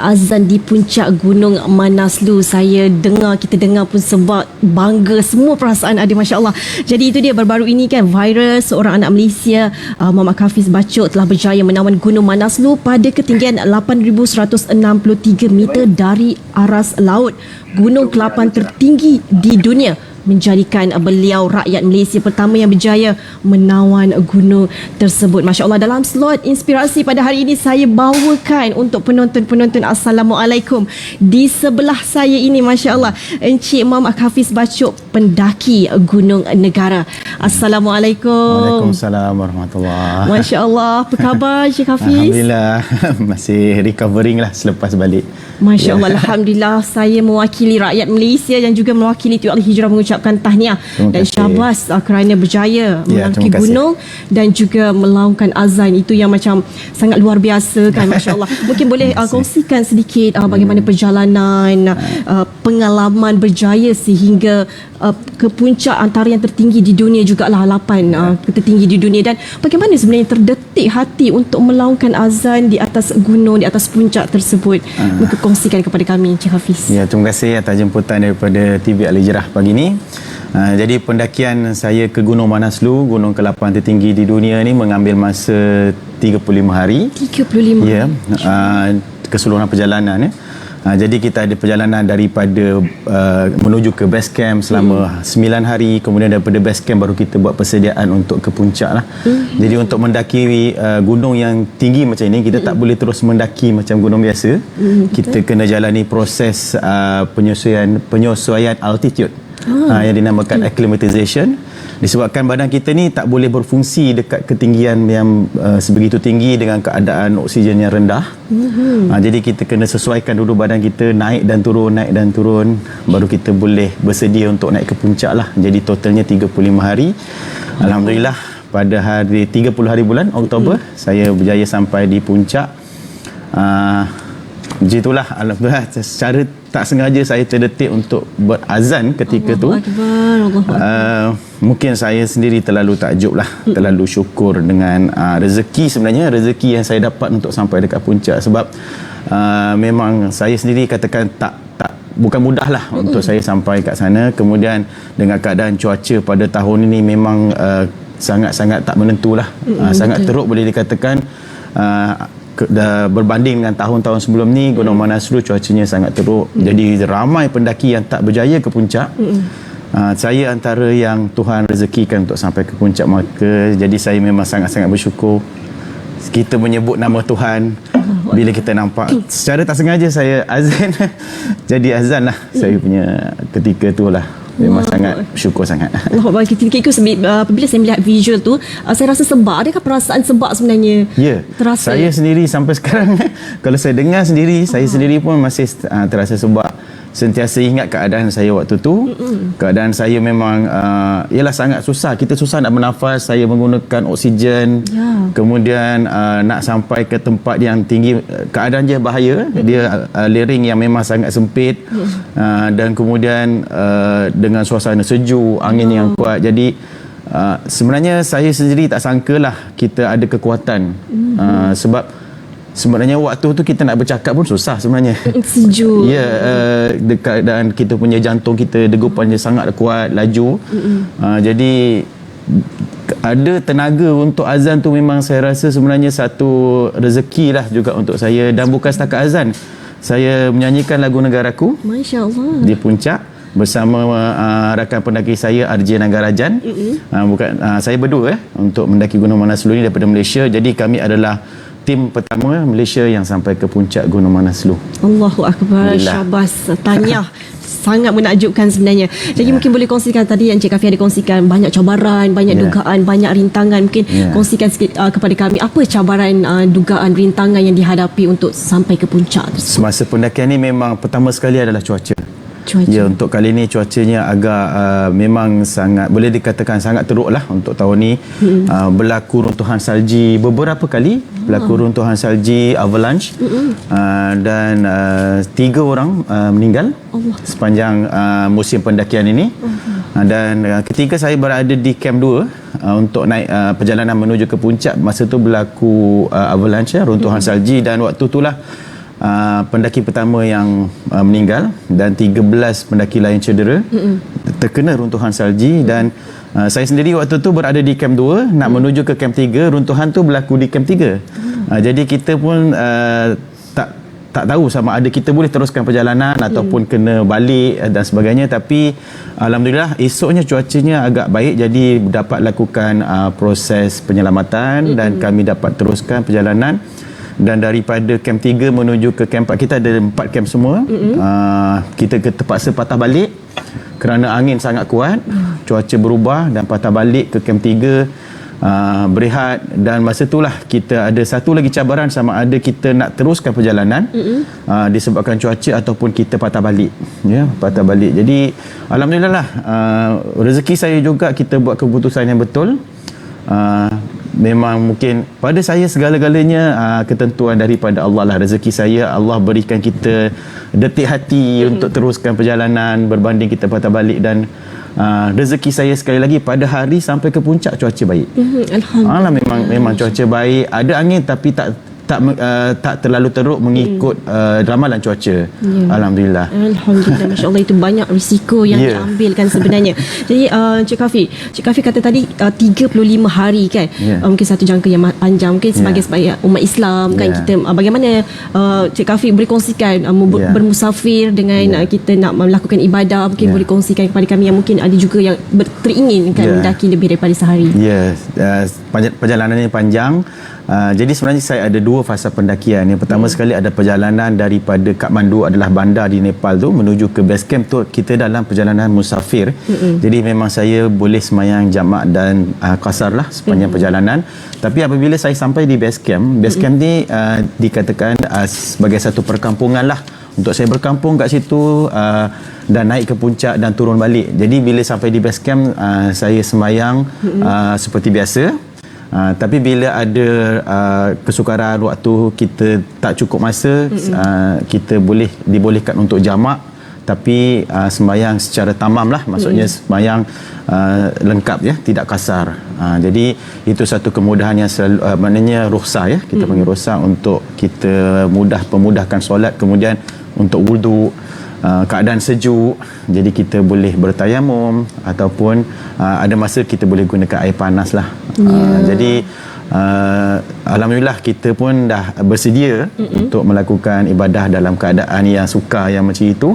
azan di puncak Gunung Manaslu. Kita dengar pun sebab bangga, semua perasaan ada, Masya Allah. Jadi itu dia, baru-baru ini kan viral seorang anak Malaysia, Muhammad Hafiz Bachok telah berjaya menawan Gunung Manaslu pada ketinggian 8,163 meter dari aras laut. Gunung ke-8 tertinggi di dunia, menjadikan beliau rakyat Malaysia pertama yang berjaya menawan gunung tersebut. Masya Allah, dalam slot inspirasi pada hari ini saya bawakan untuk penonton-penonton Assalamualaikum. Di sebelah saya ini, Masya Allah, Encik Muhammad Hafiz Bachok, pendaki Gunung Negara. Assalamualaikum. Waalaikumsalam warahmatullahi. Masya Allah, apa khabar Encik Hafiz? Alhamdulillah, masih recovering lah selepas balik. Masya Allah, Alhamdulillah, saya mewakili rakyat Malaysia dan juga mewakili Tui Al-Hijrah mengucapkan tahniah dan syabas kerana berjaya mendaki gunung dan juga melaungkan azan. Itu yang macam sangat luar biasa kan, Masya Allah. Mungkin boleh kongsikan sedikit bagaimana perjalanan, pengalaman berjaya sehingga ke puncak antara yang tertinggi di dunia jugalah, 8 tertinggi di dunia, dan bagaimana sebenarnya terdetik hati untuk melaungkan azan di atas gunung, di atas puncak tersebut. Mungkin kongsikan kepada kami, Encik Hafiz. Ya, terima kasih atas jemputan daripada TV Al-Hijrah pagi ini. Jadi pendakian saya ke Gunung Manaslu, gunung ke-8 tertinggi di dunia ni, mengambil masa 35 hari. 35? Ya, keseluruhan perjalanan ya. Jadi kita ada perjalanan daripada menuju ke base camp selama 9 hari. Kemudian daripada base camp baru kita buat persediaan untuk ke puncak lah. Jadi untuk mendaki gunung yang tinggi macam ini, kita tak boleh terus mendaki macam gunung biasa. Kita kena jalani proses penyesuaian altitude yang dinamakan acclimatization. Disebabkan badan kita ni tak boleh berfungsi dekat ketinggian yang sebegitu tinggi dengan keadaan oksigen yang rendah. Jadi kita kena sesuaikan dulu badan kita, naik dan turun, baru kita boleh bersedia untuk naik ke puncak lah. Jadi totalnya 35 hari. Alhamdulillah, pada hari 30 hari bulan Oktober, saya berjaya sampai di puncak. Begitulah, alhamdulillah, secara tak sengaja saya terdetik untuk berazan ketika tu. Mungkin saya sendiri terlalu takjub lah, terlalu syukur dengan rezeki, sebenarnya rezeki yang saya dapat untuk sampai dekat puncak. Sebab memang saya sendiri katakan bukan mudah lah untuk saya sampai kat sana. Kemudian dengan keadaan cuaca pada tahun ini memang sangat-sangat tak menentulah, sangat teruk boleh dikatakan. Berbanding dengan tahun-tahun sebelum ni, Gunung Manaslu cuacanya sangat teruk. Jadi ramai pendaki yang tak berjaya ke puncak. Saya antara yang Tuhan rezekikan untuk sampai ke puncak. Maka jadi saya memang sangat-sangat bersyukur. Kita menyebut nama Tuhan bila kita nampak. Secara tak sengaja saya azan. Jadi azan lah saya punya ketika tu lah. Memang sangat bersyukur sangat. Ketika apabila saya melihat visual tu, saya rasa sebab. Adakah perasaan sebab sebenarnya? Ya, terasa? Saya sendiri sampai sekarang kalau saya dengar sendiri, saya sendiri pun masih terasa sebab. Sentiasa ingat keadaan saya waktu tu. Keadaan saya memang ialah sangat susah. Kita susah nak bernafas. Saya menggunakan oksigen. Kemudian nak sampai ke tempat yang tinggi, keadaan dia bahaya. Dia lereng yang memang sangat sempit. Dan kemudian dengan suasana sejuk, angin yang kuat. Jadi sebenarnya saya sendiri tak sangkalah kita ada kekuatan. Sebab sebenarnya waktu tu kita nak bercakap pun susah sebenarnya. Sejuk. Ya, keadaan kita punya jantung kita degupannya sangat kuat, laju. Jadi ada tenaga untuk azan tu memang saya rasa sebenarnya satu rezeki lah juga untuk saya. Dan bukan setakat azan, saya menyanyikan lagu Negaraku, Masya Allah, di puncak bersama rakan pendaki saya RJ Nagarajan. Saya berdua untuk mendaki Gunung Manaslu ni daripada Malaysia. Jadi kami adalah tim pertama Malaysia yang sampai ke puncak Gunung Manaslu. Allahu Akbar, syabas, tahniah. Sangat menakjubkan sebenarnya. Jadi mungkin boleh kongsikan, tadi Encik Hafiz ada kongsikan banyak cabaran, banyak dugaan, banyak rintangan. Mungkin kongsikan sikit kepada kami, apa cabaran, dugaan, rintangan yang dihadapi untuk sampai ke puncak tersebut? Semasa pendakian ni memang pertama sekali adalah cuaca. Ya, untuk kali ni cuacanya agak memang sangat, boleh dikatakan sangat teruk lah untuk tahun ni. Berlaku runtuhan salji beberapa kali, berlaku runtuhan salji, avalanche, dan 3 orang meninggal sepanjang musim pendakian ini. Dan ketika saya berada di camp 2 untuk naik perjalanan menuju ke puncak, masa tu berlaku avalanche, runtuhan salji, dan waktu itulah pendaki pertama yang meninggal dan 13 pendaki lain cedera, terkena runtuhan salji. Dan saya sendiri waktu tu berada di camp 2 nak menuju ke camp 3. Runtuhan tu berlaku di camp 3. Jadi kita pun tak tahu sama ada kita boleh teruskan perjalanan ataupun kena balik dan sebagainya. Tapi alhamdulillah esoknya cuacanya agak baik, jadi dapat lakukan proses penyelamatan dan kami dapat teruskan perjalanan. Dan daripada camp 3 menuju ke camp 4, kita ada 4 camp semua. Kita terpaksa patah balik kerana angin sangat kuat, cuaca berubah dan patah balik ke camp 3. Berehat, dan masa itulah kita ada satu lagi cabaran, sama ada kita nak teruskan perjalanan disebabkan cuaca ataupun kita patah balik, patah balik. Jadi alhamdulillah lah, rezeki saya juga kita buat keputusan yang betul. Memang mungkin pada saya segala-galanya ketentuan daripada Allah lah. Rezeki saya Allah berikan kita detik hati untuk teruskan perjalanan berbanding kita patah balik. Dan rezeki saya sekali lagi pada hari sampai ke puncak cuaca baik. Alhamdulillah. Memang cuaca baik, ada angin tapi tak terlalu teruk mengikut ramalan cuaca. Alhamdulillah. Alhamdulillah, masya-Allah, itu banyak risiko yang diambilkan sebenarnya. Jadi Cik Kafi kata tadi 35 hari kan. Mungkin satu jangka yang panjang, mungkin sebagai umat Islam kan, kita bagaimana Cik Kafi boleh kongsikan bermusafir dengan kita nak melakukan ibadah, mungkin boleh kongsikan kepada kami yang mungkin ada juga yang teringin kan mendaki lebih daripada sehari. Perjalanannya panjang. Jadi sebenarnya saya ada 2 fasa pendakian. Yang pertama sekali ada perjalanan daripada Kathmandu, adalah bandar di Nepal tu, menuju ke base camp tu kita dalam perjalanan musafir. Jadi memang saya boleh semayang jamak dan qasar lah sepanjang perjalanan. Tapi apabila saya sampai di base camp ni dikatakan sebagai satu perkampungan lah. Untuk saya berkampung kat situ dan naik ke puncak dan turun balik. Jadi bila sampai di base camp saya semayang seperti biasa. Tapi bila ada kesukaran waktu kita tak cukup masa, kita dibolehkan untuk jamak, tapi sembahyang secara tamam lah, maksudnya sembahyang lengkap tidak kasar. Jadi itu satu kemudahan yang selalu, maknanya rukhsah kita panggil rukhsah untuk kita pemudahkan solat, kemudian untuk wuduk. Keadaan sejuk, jadi kita boleh bertayamum ataupun ada masa kita boleh gunakan air panas lah. Jadi alhamdulillah kita pun dah bersedia untuk melakukan ibadah dalam keadaan yang sukar yang macam itu.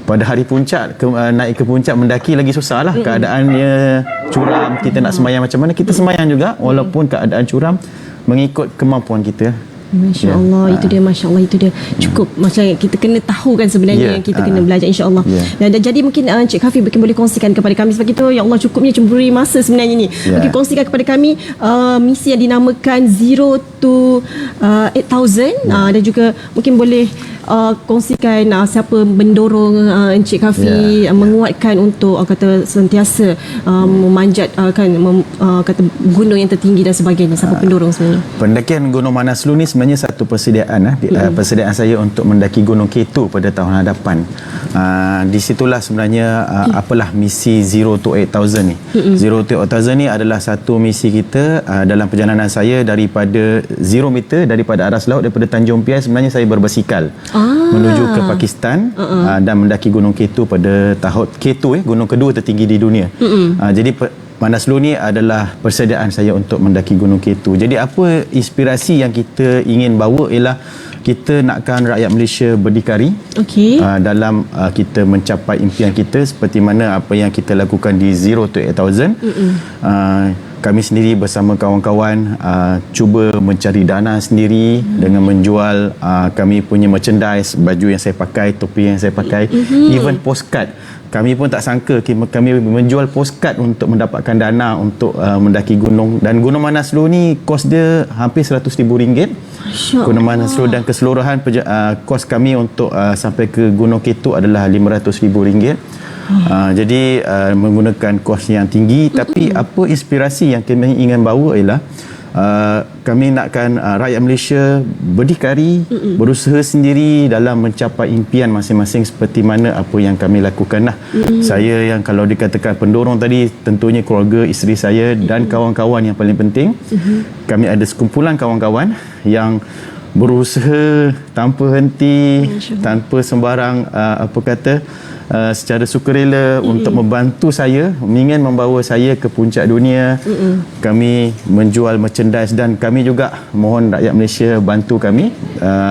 Pada hari puncak, naik ke puncak mendaki lagi susah lah. Keadaannya curam, kita nak sembahyang macam mana, kita sembahyang juga walaupun keadaan curam, mengikut kemampuan kita. Masya Allah, itu dia, Masya Allah, itu dia. Cukup macam kita kena tahu kan sebenarnya yang kita kena belajar, insya Allah. Dan jadi mungkin Cik Kafi mungkin boleh kongsikan kepada kami, sebab itu ya Allah cukupnya cemburi masa sebenarnya ni. Mungkin kongsikan kepada kami misi yang dinamakan Zero to 8,000 dan juga mungkin boleh kongsikan siapa mendorong Encik Kafi menguatkan untuk kata sentiasa memanjat kata gunung yang tertinggi dan sebagainya. Siapa pendorong sebenarnya? Pendakian Gunung Manaslu ni sebenarnya satu persediaan persediaan saya untuk mendaki Gunung K2 pada tahun hadapan. Di situlah sebenarnya apalah misi Zero to 8,000 ni. Zero to 8,000 ni adalah satu misi kita dalam perjalanan saya daripada 0 meter, daripada aras laut, daripada Tanjung Piai. Sebenarnya saya berbasikal menuju ke Pakistan dan mendaki Gunung K2 pada tahun K2 gunung kedua tertinggi di dunia. Jadi Manaslu ni adalah persediaan saya untuk mendaki Gunung K2. Jadi apa inspirasi yang kita ingin bawa ialah kita nakkan rakyat Malaysia berdikari dalam kita mencapai impian kita, seperti mana apa yang kita lakukan di Zero to 8,000. Kami sendiri bersama kawan-kawan cuba mencari dana sendiri dengan menjual kami punya merchandise, baju yang saya pakai, topi yang saya pakai, even postcard. Kami pun tak sangka kami menjual postcard untuk mendapatkan dana untuk mendaki gunung. Dan Gunung Manaslu ni kos dia hampir RM100,000. Gunung Manaslu dan keseluruhan kos kami untuk sampai ke Gunung K2 adalah RM500,000. Jadi menggunakan kos yang tinggi. Tapi apa inspirasi yang kami ingin bawa ialah kami nakkan rakyat Malaysia berdikari, berusaha sendiri dalam mencapai impian masing-masing, seperti mana apa yang kami lakukan lah. Saya yang kalau dikatakan pendorong tadi, tentunya keluarga, isteri saya dan kawan-kawan yang paling penting. Kami ada sekumpulan kawan-kawan yang berusaha tanpa henti, tanpa sembarang secara sukarela untuk membantu saya, ingin membawa saya ke puncak dunia. Kami menjual merchandise dan kami juga mohon rakyat Malaysia bantu kami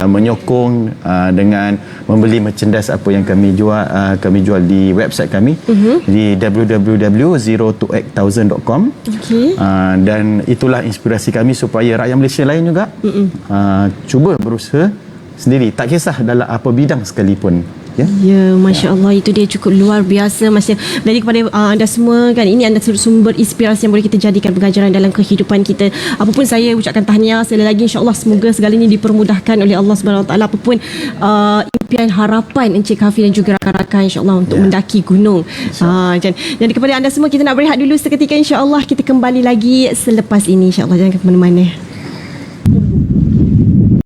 menyokong dengan membeli merchandise apa yang kami jual di website kami di www.zero28000.com. Dan itulah inspirasi kami supaya rakyat Malaysia lain juga cuba berusaha sendiri, tak kisah dalam apa bidang sekalipun. Ya, Masya Allah, itu dia cukup luar biasa. Masya. Jadi kepada anda semua kan, ini anda sumber inspirasi yang boleh kita jadikan pengajaran dalam kehidupan kita. Apapun saya ucapkan tahniah sekali lagi, insya-Allah semoga segala ini dipermudahkan oleh Allah Subhanahu Wa Taala. Apapun impian harapan Encik Kafi dan juga rakan-rakan, insya-Allah untuk mendaki gunung. Jadi kepada anda semua, kita nak berehat dulu seketika, insya-Allah kita kembali lagi selepas ini, insya-Allah, jangan ke mana-mana.